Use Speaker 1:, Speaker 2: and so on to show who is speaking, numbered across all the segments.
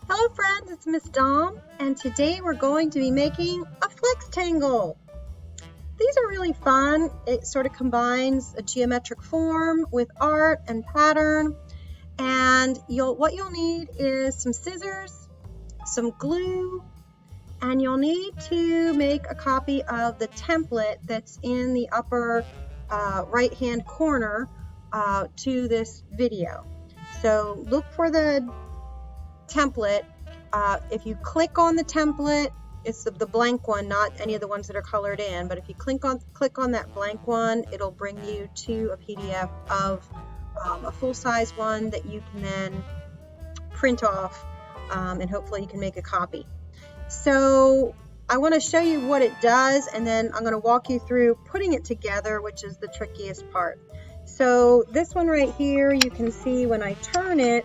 Speaker 1: Hello friends, it's Miss Dom, and today we're going to be making a Flextangle. These are really fun. It sort of combines a geometric form with art and pattern, and what you'll need is some scissors, some glue, and you'll need to make a copy of the template that's in the upper right hand corner to this video. So look for the template. If you click on the template, it's the blank one, not any of the ones that are colored in, but if you click on that blank one, it'll bring you to a PDF of a full-size one that you can then print off, and hopefully you can make a copy. So I want to show you what it does, and then I'm going to walk you through putting it together, which is the trickiest part. So this one right here, you can see when I turn it,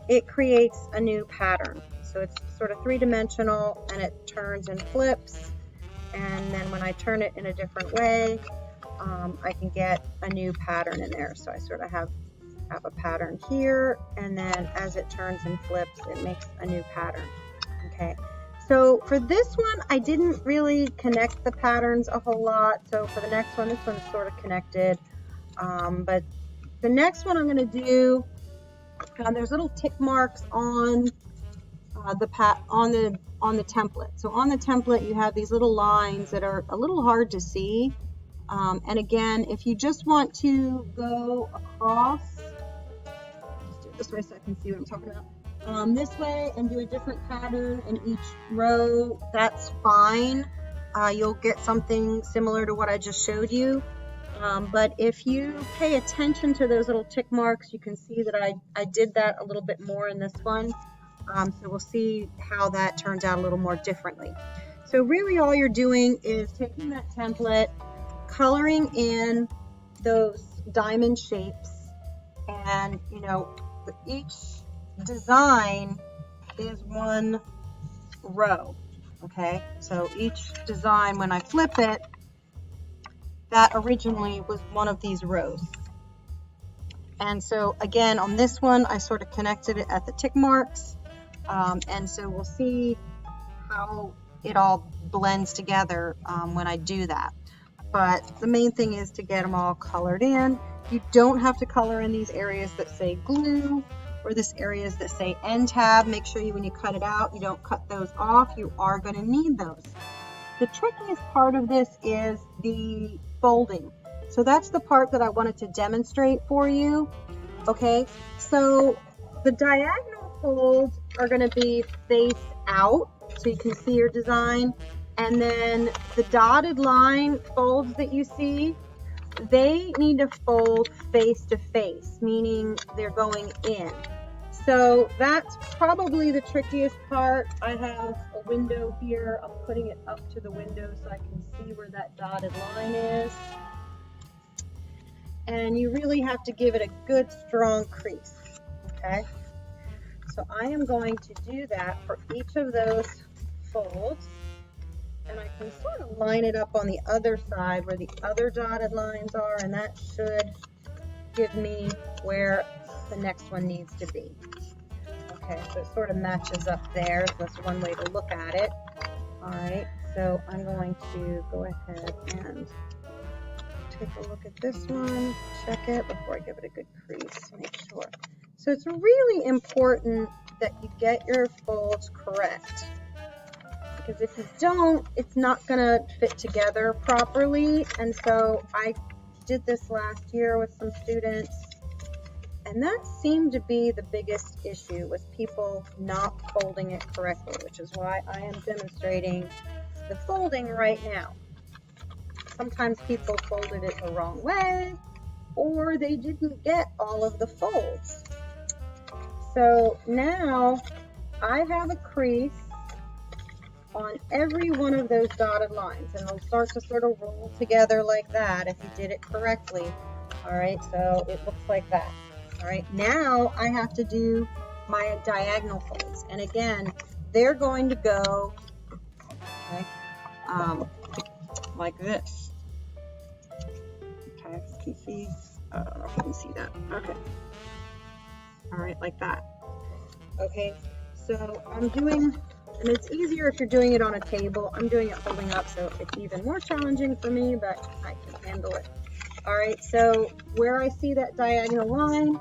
Speaker 1: it creates a new pattern. So it's sort of three-dimensional, and it turns and flips, and then when I turn it in a different way, I can get a new pattern in there. So I sort of have a pattern here, and then as it turns and flips, it makes a new pattern. Okay, so for this one, I didn't really connect the patterns a whole lot. So for the next one, this one's sort of connected, but the next one I'm going to do, there's little tick marks on the template. So on the template, you have these little lines that are a little hard to see. And again, if you just want to go across, just do it this way so I can see what I'm talking about. This way, and do a different pattern in each row, that's fine. You'll get something similar to what I just showed you. But if you pay attention to those little tick marks, you can see that I did that a little bit more in this one. So we'll see how that turns out a little more differently. So really all you're doing is taking that template, coloring in those diamond shapes, and each design is one row. Okay, so each design, when I flip it, that originally was one of these rows. And so again, on this one, I sort of connected it at the tick marks. And so we'll see how it all blends together when I do that. But the main thing is to get them all colored in. You don't have to color in these areas that say glue or this areas that say end tab. Make sure when you cut it out, you don't cut those off. You are going to need those. The trickiest part of this is the folding. So that's the part that I wanted to demonstrate for you. Okay, so the diagonal folds are going to be face out so you can see your design, and then the dotted line folds that you see, they need to fold face to face, meaning they're going in. So that's probably the trickiest part. I have a window here. I'm putting it up to the window so I can see where that dotted line is. And you really have to give it a good strong crease. Okay, so I am going to do that for each of those folds, and I can sort of line it up on the other side where the other dotted lines are, and that should give me where the next one needs to be. Okay, so it sort of matches up there, so that's one way to look at it. All right, so I'm going to go ahead and take a look at this one, check it before I give it a good crease, make sure. So it's really important that you get your folds correct, because if you don't, it's not going to fit together properly. And so I did this last year with some students, and that seemed to be the biggest issue, was people not folding it correctly, which is why I am demonstrating the folding right now. Sometimes people folded it the wrong way, or they didn't get all of the folds. So now I have a crease on every one of those dotted lines, and it'll start to sort of roll together like that if you did it correctly. All right, so it looks like that. All right, now I have to do my diagonal folds, and again, they're going to go like this. Okay, can you see? I don't know if you can see that. Okay. All right, like that. Okay, So I'm doing, and it's easier if you're doing it on a table. I'm doing it holding up, so it's even more challenging for me, but I can handle it. All right, so where I see that diagonal line,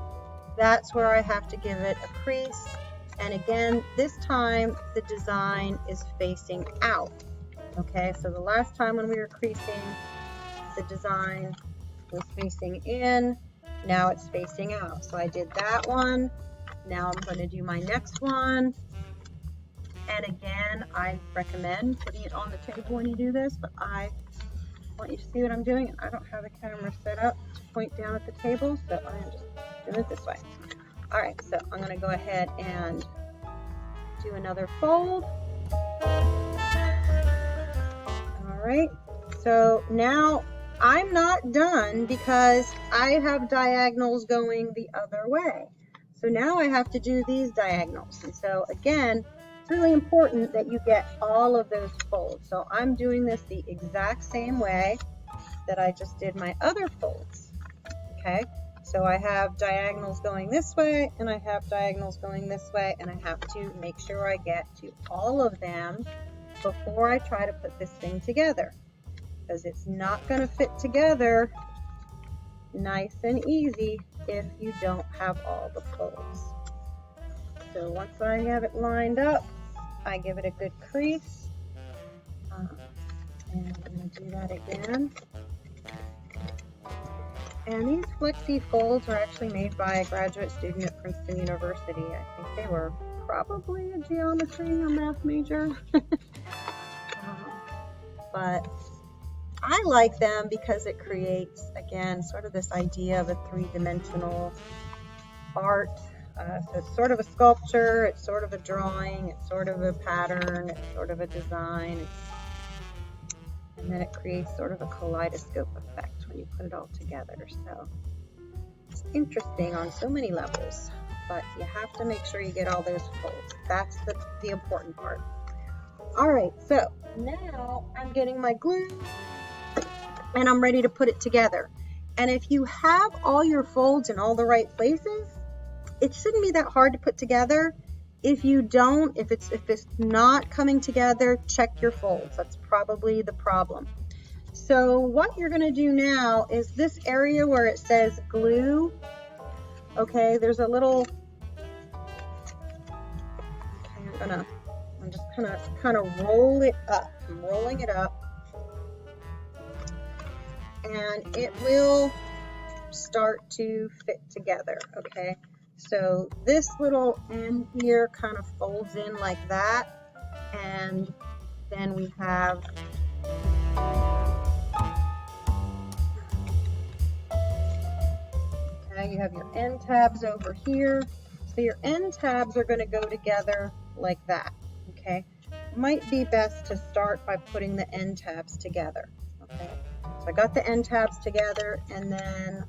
Speaker 1: that's where I have to give it a crease. And again, this time the design is facing out. Okay, so the last time when we were creasing, the design was facing in. Now it's facing out. So I did that one. Now I'm going to do my next one. And again, I recommend putting it on the table when you do this, but I want you to see what I'm doing. I don't have the camera set up to point down at the table, so I am just doing it this way. All right, so I'm going to go ahead and do another fold. All right, so now I'm not done because I have diagonals going the other way. So now I have to do these diagonals. And so again, it's really important that you get all of those folds. So I'm doing this the exact same way that I just did my other folds. Okay, so I have diagonals going this way and I have diagonals going this way, and I have to make sure I get to all of them before I try to put this thing together, because it's not going to fit together nice and easy if you don't have all the folds. So once I have it lined up, I give it a good crease, and I'm going to do that again. And these flexi folds were actually made by a graduate student at Princeton University. I think they were probably a geometry or math major. But I like them because it creates, again, sort of this idea of a three-dimensional art. So it's sort of a sculpture, it's sort of a drawing, it's sort of a pattern, it's sort of a design, and then it creates sort of a kaleidoscope effect when you put it all together. So it's interesting on so many levels, but you have to make sure you get all those folds. That's the important part. All right, so now I'm getting my glue and I'm ready to put it together. And if you have all your folds in all the right places, it shouldn't be that hard to put together. If you don't, if it's not coming together, check your folds. That's probably the problem. So what you're gonna do now is this area where it says glue, okay, there's a little, okay, I'm just kind of roll it up. I'm rolling it up, and it will start to fit together, okay? So this little end here kind of folds in like that, and then we have okay, you have your end tabs over here. So your end tabs are going to go together like that, okay? Might be best to start by putting the end tabs together, okay? So I got the end tabs together, and then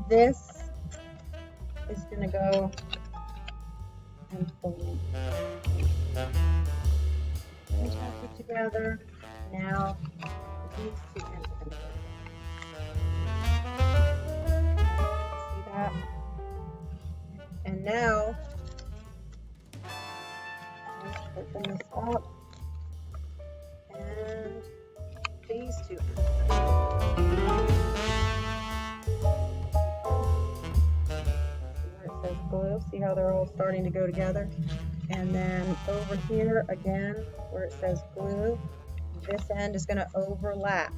Speaker 1: this is going to go and fold. End tabs are together. Now these two ends are going to go. See that? And now let's open this up, and these two says glue. See how they're all starting to go together? And then over here again, where it says glue, this end is going to overlap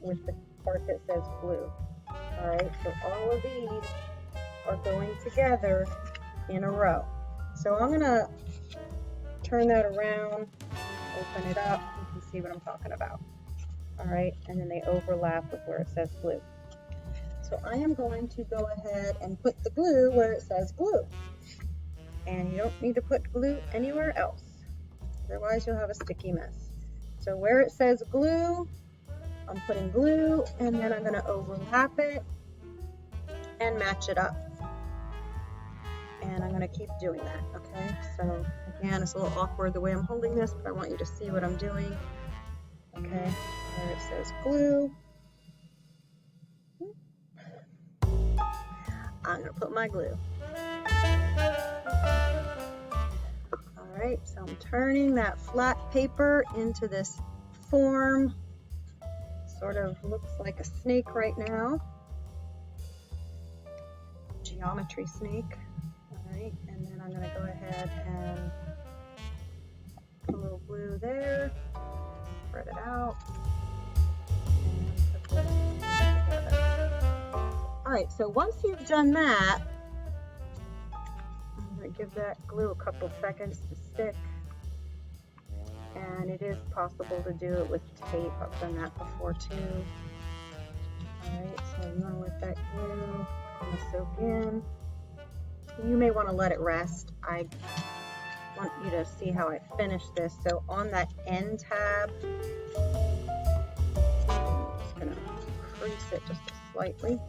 Speaker 1: with the part that says glue. All right, so all of these are going together in a row. So I'm going to turn that around, open it up, you can see what I'm talking about. All right, and then they overlap with where it says glue. So I am going to go ahead and put the glue where it says glue. And you don't need to put glue anywhere else. Otherwise you'll have a sticky mess. So where it says glue, I'm putting glue, and then I'm going to overlap it and match it up. And I'm going to keep doing that, okay? So again, it's a little awkward the way I'm holding this, but I want you to see what I'm doing. Okay, where it says glue, I'm going to put my glue. Alright, so I'm turning that flat paper into this form. Sort of looks like a snake right now. Geometry snake. Alright, and then I'm going to go ahead and put a little glue there, spread it out, and put this together. Alright, so once you've done that, I'm going to give that glue a couple seconds to stick. And it is possible to do it with tape. I've done that before too. Alright, so you want to let that glue kind of soak in. You may want to let it rest. I want you to see how I finish this. So on that end tab, I'm just going to crease it just slightly.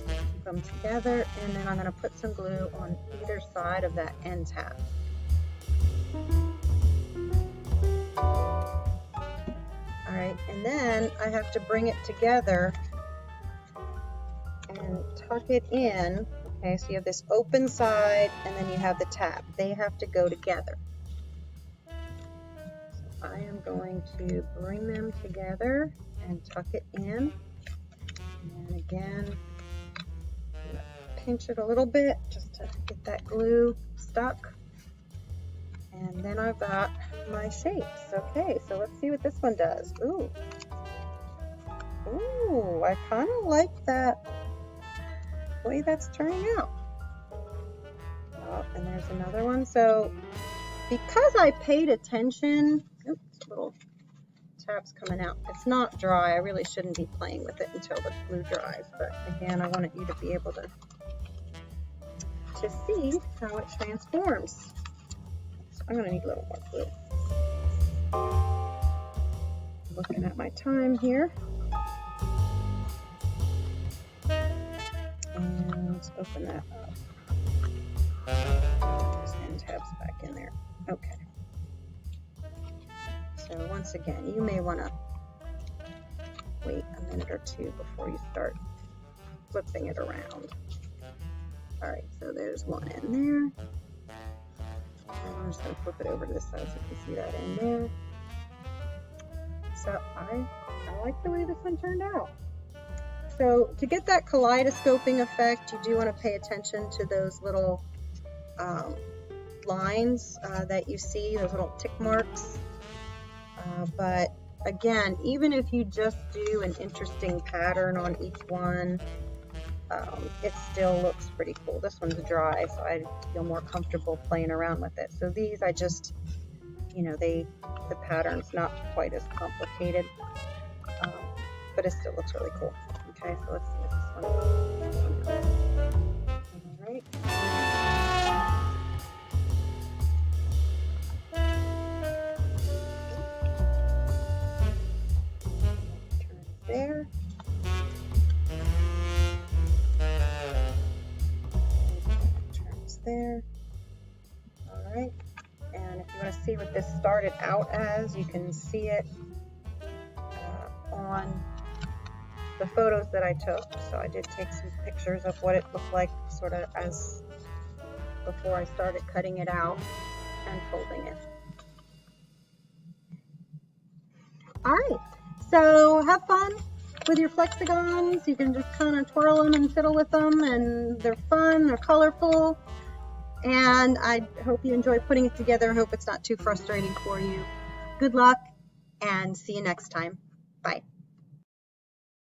Speaker 1: Keep them together, and then I'm going to put some glue on either side of that end tab. Alright, and then I have to bring it together and tuck it in. Okay, so you have this open side and then you have the tab. They have to go together. So I am going to bring them together and tuck it in. And again, pinch it a little bit just to get that glue stuck. And then I've got my shapes. Okay, so let's see what this one does. Ooh. Ooh, I kind of like that way that's turning out. Oh, and there's another one. So because I paid attention, oops, little tab's coming out. It's not dry. I really shouldn't be playing with it until the glue dries. But again, I wanted you to be able to see how it transforms. So I'm going to need a little more glue. Looking at my time here. And let's open that up. Those end tabs back in there. Okay. So once again, you may want to wait a minute or two before you start flipping it around. Alright, so there's one in there. And I'm just going to flip it over to this side so you can see that in there. So I like the way this one turned out. So to get that kaleidoscoping effect, you do want to pay attention to those little lines that you see, those little tick marks. But again, even if you just do an interesting pattern on each one, it still looks pretty cool. This one's dry, so I feel more comfortable playing around with it. So these, I just, you know, the pattern's not quite as complicated, but it still looks really cool. Okay, so let's see what this one does. All right. Turn it there. Turns there. All right. And if you want to see what this started out as, you can see it on the photos that I took. So I did take some pictures of what it looked like sort of as before I started cutting it out and folding it. Alright, so have fun with your flexagons. You can just kind of twirl them and fiddle with them, and they're fun, they're colorful, and I hope you enjoy putting it together. I hope it's not too frustrating for you. Good luck and see you next time. Bye.